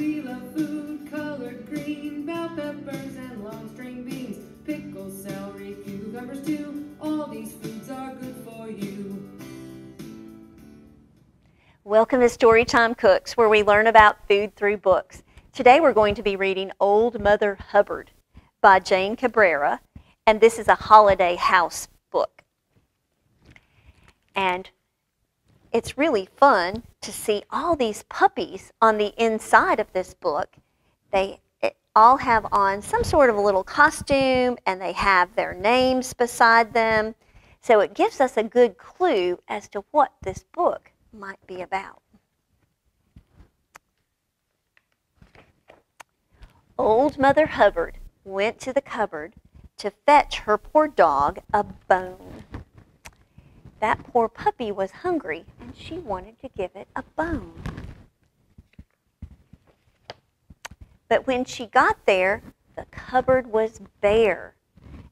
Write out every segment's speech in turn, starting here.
we love food, colored green, bell peppers and long string beans, pickles, celery, cucumbers too. All these foods are good for you. Welcome to Storytime Cooks, where we learn about food through books. Today we're going to be reading Old Mother Hubbard by Jane Cabrera, and this is a holiday house book. And it's really fun to see all these puppies on the inside of this book. They all have on some sort of a little costume, and they have their names beside them. So it gives us a good clue as to what this book might be about. Old Mother Hubbard went to the cupboard to fetch her poor dog a bone. That poor puppy was hungry, and she wanted to give it a bone. But when she got there, the cupboard was bare,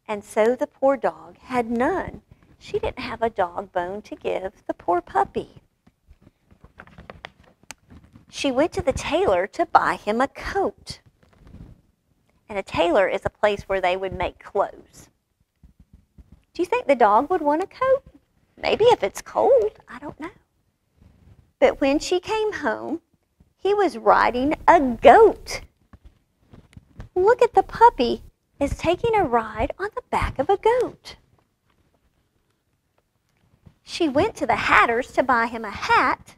and so the poor dog had none. She didn't have a dog bone to give the poor puppy. She went to the tailor to buy him a coat. And a tailor is a place where they would make clothes. Do you think the dog would want a coat? Maybe if it's cold, I don't know. But when she came home, he was riding a goat. Look at the puppy is taking a ride on the back of a goat. She went to the hatter's to buy him a hat.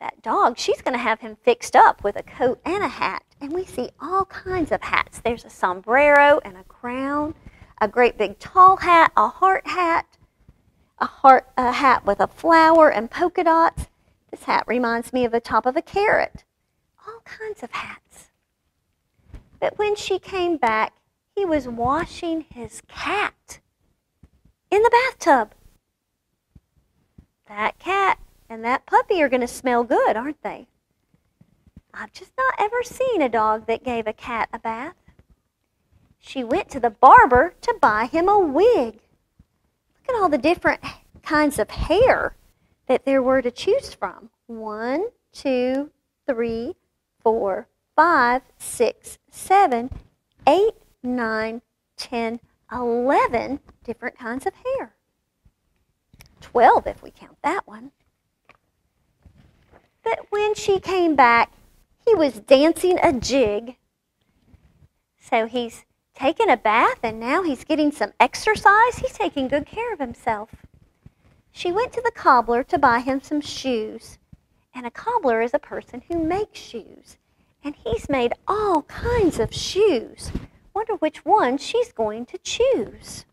That dog, she's going to have him fixed up with a coat and a hat. And we see all kinds of hats. There's a sombrero and a crown, a great big tall hat, a heart hat, a hat with a flower and polka dots. This hat reminds me of the top of a carrot. All kinds of hats. But when she came back, he was washing his cat in the bathtub. That cat and that puppy are going to smell good, aren't they? I've just not ever seen a dog that gave a cat a bath. She went to the barber to buy him a wig. Look at all the different kinds of hair that there were to choose from. 1, 2, 3, 4, 5, 6, 7, 8, 9, 10, 11 different kinds of hair. 12 if we count that one. But when she came back, he was dancing a jig. So he's taken a bath and now he's getting some exercise. He's taking good care of himself. She went to the cobbler to buy him some shoes. And a cobbler is a person who makes shoes. And he's made all kinds of shoes. Wonder which one she's going to choose.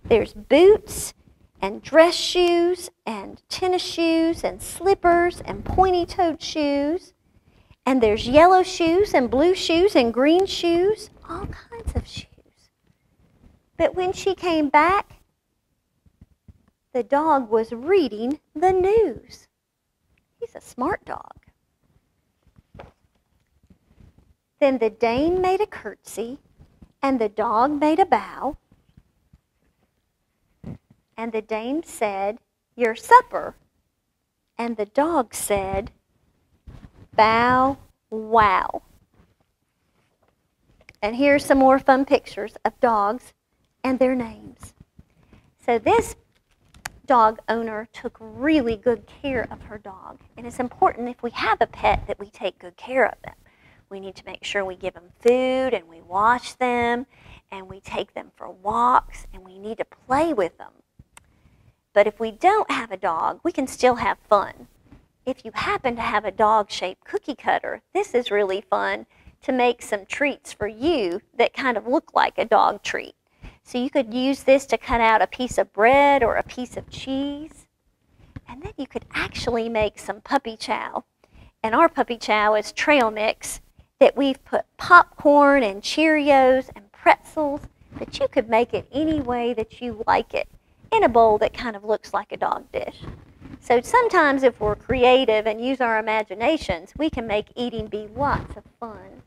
There's boots and dress shoes and tennis shoes and slippers and pointy-toed shoes. And there's yellow shoes and blue shoes and green shoes, all kinds of shoes. But when she came back, the dog was reading the news. He's a smart dog. Then the dame made a curtsy, and the dog made a bow. And the dame said, "Your supper." And the dog said, "Bow wow." And here's some more fun pictures of dogs and their names. So this dog owner took really good care of her dog. And it's important if we have a pet that we take good care of them. We need to make sure we give them food and we wash them and we take them for walks and we need to play with them. But if we don't have a dog, we can still have fun. If you happen to have a dog-shaped cookie cutter, this is really fun to make some treats for you that kind of look like a dog treat. So you could use this to cut out a piece of bread or a piece of cheese. And then you could actually make some puppy chow. And our puppy chow is trail mix that we've put popcorn and Cheerios and pretzels, but you could make it any way that you like it in a bowl that kind of looks like a dog dish. So sometimes if we're creative and use our imaginations, we can make eating be lots of fun.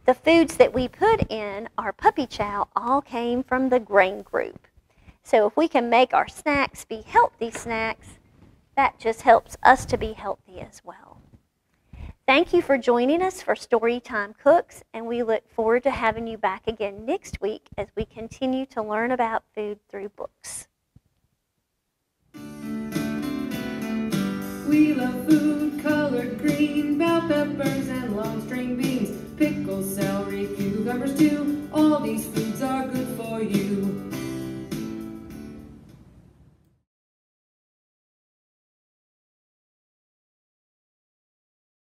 The foods that we put in our puppy chow all came from the grain group. So if we can make our snacks be healthy snacks, that just helps us to be healthy as well. Thank you for joining us for Storytime Cooks, and we look forward to having you back again next week as we continue to learn about food through books. We love food colored green, bell peppers and long string beans, pickles, celery, cucumbers too. All these foods are good for you.